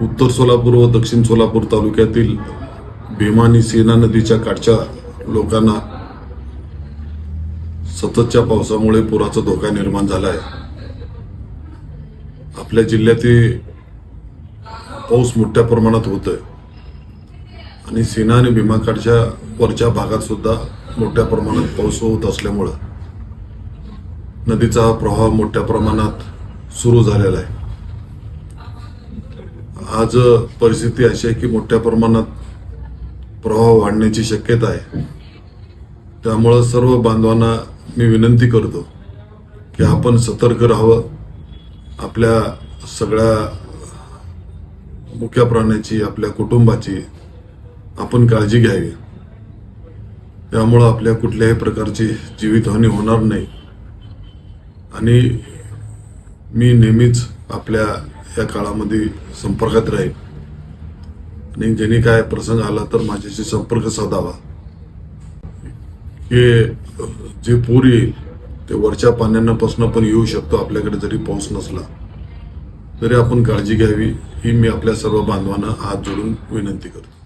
उत्तर सोलापूर व दक्षिण सोलापूर तालुक्यातील भीमा आणि सेना नदीच्या काठच्या लोकांना सततच्या पावसामुळे पुराचा धोका निर्माण झाला आहे। आपल्या जिल्ह्यातील पाऊस मोठ्या प्रमाणात होतोय आणि सेना आणि भीमा काठच्या वरच्या भागात सुद्धा मोठ्या प्रमाणात पाऊस होत असल्यामुळे नदीचा प्रवाह मोठ्या प्रमाणात सुरू झालेला आहे। आज परिस्थिती अशी आहे की मोठ्या प्रमाणात प्रवाह वाढण्याची शक्यता आहे। त्यामुळे सर्व बांधवांना मी विनंती करतो की आपण सतर्क राहावं, आपल्या सगळ्या मुख्य प्राण्याची, आपल्या कुटुंबाची आपण काळजी घ्यावी। त्यामुळे आपल्या कुठल्याही प्रकारची जीवितहानी होणार नाही आणि मी नेहमीच आपल्या या काळामध्ये संपर्कात राहील आणि ज्यांनी काय प्रसंग आला तर माझ्याशी संपर्क साधावा। हे जे पूर येईल ते वरच्या पाण्यापासून पण येऊ शकतो, आपल्याकडे जरी पाऊस नसला तरी आपण काळजी घ्यावी ही मी आपल्या सर्व बांधवांना हात जोडून विनंती करतो।